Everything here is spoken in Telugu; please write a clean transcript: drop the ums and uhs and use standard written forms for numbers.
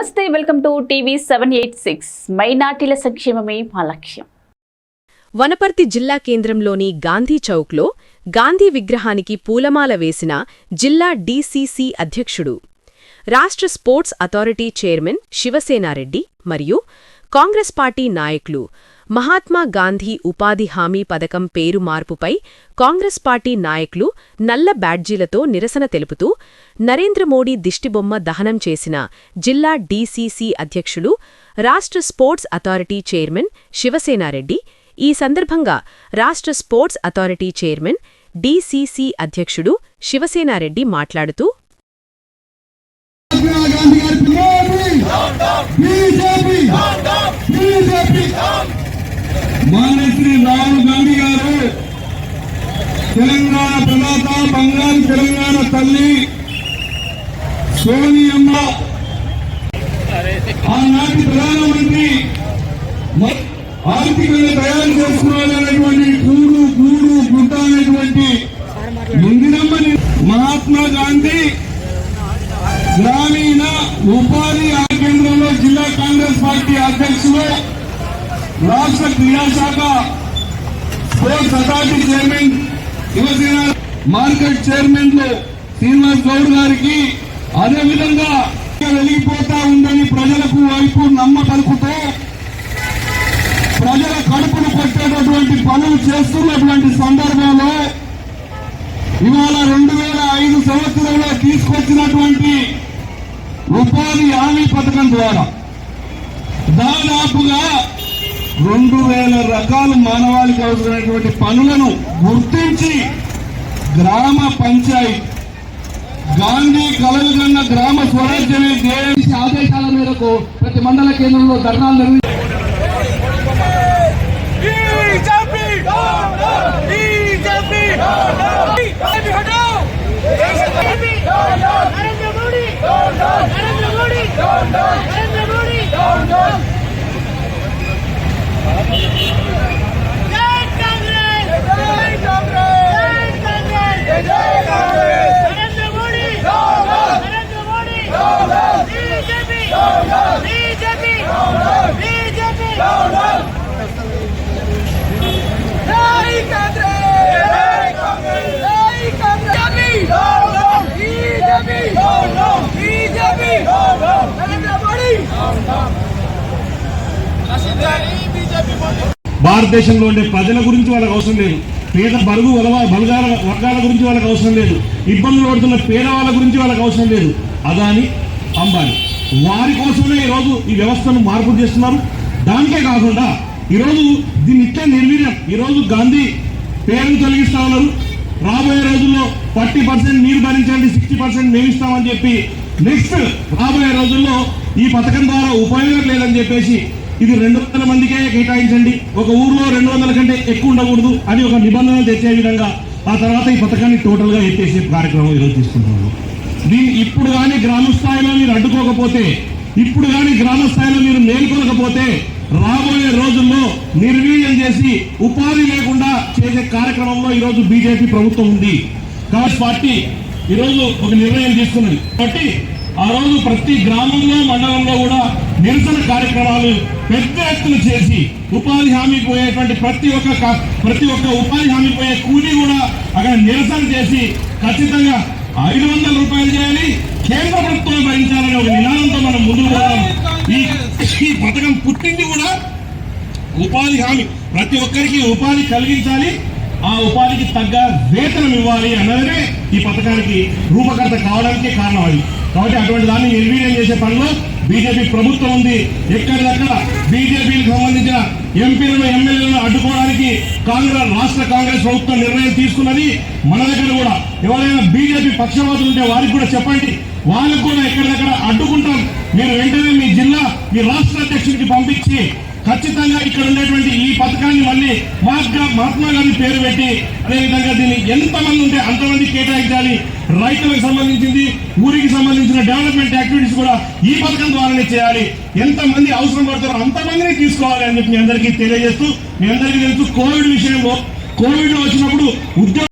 నమస్తే, వెల్కమ్ టు టీవీ 786. మైనార్టీల సంక్షేమమే మా లక్ష్యం. వనపర్తి జిల్లా కేంద్రంలోని గాంధీ చౌక్లో గాంధీ విగ్రహానికి పూలమాల వేసిన జిల్లా డీసీసీ అధ్యక్షుడు, రాష్ట్ర స్పోర్ట్స్ అథారిటీ చైర్మన్ శివసేనారెడ్డి మరియు కాంగ్రెస్ పార్టీ నాయకులు మహాత్మా గాంధీ ఉపాధి హామీ పథకం పేరు మార్పుపై కాంగ్రెస్ పార్టీ నాయకులు నల్ల బ్యాడ్జీలతో నిరసన తెలుపుతూ నరేంద్ర మోడీ దిష్టిబొమ్మ దహనం చేసిన జిల్లా డీసీసీ అధ్యక్షులు, రాష్ట్ర స్పోర్ట్స్ అథారిటీ చైర్మన్ శివసేనారెడ్డి. ఈ సందర్భంగా రాష్ట్ర స్పోర్ట్స్ అథారిటీ చైర్మన్, డీసీసీ అధ్యక్షుడు శివసేనారెడ్డి మాట్లాడుతూ మాన్యశ్రీ రాహుల్ గాంధీ గారు తెలంగాణ ప్రదాత, బంగారు తెలంగాణ తల్లి సోనియమ్మ ఆనాటి ప్రధానమంత్రి ఆర్థికంగా తయారు చేసుకోవాలనేటువంటి కూడు గూడు గుడ్డ అనేటువంటి ముందినమ్మని మహాత్మా గాంధీ గ్రామీణ ఉపాధి కేంద్రంలో జిల్లా కాంగ్రెస్ పార్టీ అధ్యక్షులు, రాష్ట్ర క్రీడాశాఖ sports authority chairman Shivasena market చైర్మన్లు శ్రీనివాస్ గౌడ్ గారికి, అదేవిధంగా వెలిగిపోతా ఉందని ప్రజలకు వైపు నమ్మ కలుపుతూ ప్రజల కడుపును కొట్టేటటువంటి పనులు చేస్తున్నటువంటి సందర్భంలో ఇవాళ 2005 సంవత్సరంలో తీసుకొచ్చినటువంటి ఉపాధి హామీ పథకం ద్వారా దాదాపుగా 2000 రకాల మానవాళికి అవసరమైనటువంటి పనులను గుర్తించి గ్రామ పంచాయతీ గాంధీ కలలు కన్న గ్రామ స్వరాజ్యమే దేశ ఆదేశాల మేరకు ప్రతి మండల కేంద్రంలో ధర్నాలు నిర్వహించారు. భారతదేశంలో ఉండే ప్రజల గురించి వాళ్ళకి అవసరం లేదు, పేద బరుగు వర్గాల గురించి వాళ్ళకి అవసరం లేదు, ఇబ్బందులు పడుతున్న పేదవాళ్ళ గురించి వాళ్ళకి అవసరం లేదు. అదాని, అంబానీ వారి కోసమే ఈరోజు ఈ వ్యవస్థను మార్పు చేస్తున్నారు. దానికే కాకుండా ఈరోజు దీన్ని ఇట్లా నిర్వీర్యం, ఈరోజు గాంధీ పేరును తొలగిస్తా ఉన్నారు. రాబోయే రోజుల్లో 40% మీరు భరించండి, 60% మేము ఇస్తామని చెప్పి నెక్స్ట్ రాబోయే రోజుల్లో ఈ పథకం ద్వారా ఉపయోగం లేదని చెప్పేసి ఇది 200 మందికే కేటాయించండి, ఒక ఊర్లో 200 కంటే ఎక్కువ ఉండకూడదు అని ఒక నిబంధన తెచ్చే విధంగా ఆ తర్వాత ఈ పథకాన్ని టోటల్గా ఎత్తేసే కార్యక్రమం ఈరోజు తీసుకుంటున్నాము. దీన్ని ఇప్పుడు కానీ గ్రామ స్థాయిలో మీరు అడ్డుకోకపోతే, ఇప్పుడు కానీ గ్రామ స్థాయిలో మీరు మేల్కొనకపోతే రాబోయే రోజుల్లో నిర్వీర్యం చేసి ఉపాధి లేకుండా చేసే కార్యక్రమంలో ఈరోజు బీజేపీ ప్రభుత్వం ఉంది. కాంగ్రెస్ పార్టీ ఈరోజు ఒక నిర్ణయం తీసుకున్నది కాబట్టి ఆ రోజు ప్రతి గ్రామంలో, మండలంలో కూడా నిరసన కార్యక్రమాలు పెద్ద ఎత్తున చేసి ఉపాధి హామీ పోయేటువంటి ప్రతి ఒక్క ఉపాధి హామీ పోయే కూలీ కూడా అక్కడ నిరసన చేసి ఖచ్చితంగా 500 రూపాయలు చేయాలి, కేంద్ర ప్రభుత్వం భరించాలని ఒక నినాదంతో మనం ముందుకు పోదాం. ఈ పథకం పుట్టింది కూడా ఉపాధి హామీ, ప్రతి ఒక్కరికి ఉపాధి కలిగించాలి, ఆ ఉపాధికి తగ్గ వేతనం ఇవ్వాలి అన్నదే ఈ పథకానికి రూపకర్త కావడానికి కారణం అది. కాబట్టి అటువంటి దాన్ని నిర్వీర్యం చేసే పనిలో బీజేపీ ప్రభుత్వం ఉంది. ఎక్కడిదక్కడ బీజేపీకి సంబంధించిన ఎంపీలను, ఎమ్మెల్యేలను అడ్డుకోవడానికి రాష్ట్ర కాంగ్రెస్ ప్రభుత్వం నిర్ణయం తీసుకున్నది. మన దగ్గర కూడా ఎవరైనా బీజేపీ పక్షపాతులు ఉంటే వారికి కూడా చెప్పండి, వాళ్ళకు కూడా ఎక్కడిదక్కడ అడ్డుకుంటాం. మీరు వెంటనే మీ జిల్లా, మీ రాష్ట్ర అధ్యక్షుడికి పంపించి ఖచ్చితంగా ఇక్కడ ఉండేటువంటి ఈ పథకాన్ని మళ్ళీ మహాత్మా గాంధీ పేరు పెట్టి, అదేవిధంగా దీన్ని ఎంతమంది ఉంటే అంతమంది కేటాయించాలి. రైతులకు సంబంధించింది, ఊరికి సంబంధించిన డెవలప్మెంట్ యాక్టివిటీస్ కూడా ఈ పథకం ద్వారానే చేయాలి. ఎంతమంది అవసరం పడతారో అంతమందిని తీసుకోవాలి అని చెప్పి మీ అందరికీ తెలియజేస్తూ, మీ అందరికీ తెలుసు కోవిడ్ విషయంలో, కోవిడ్ వచ్చినప్పుడు ఉద్యోగ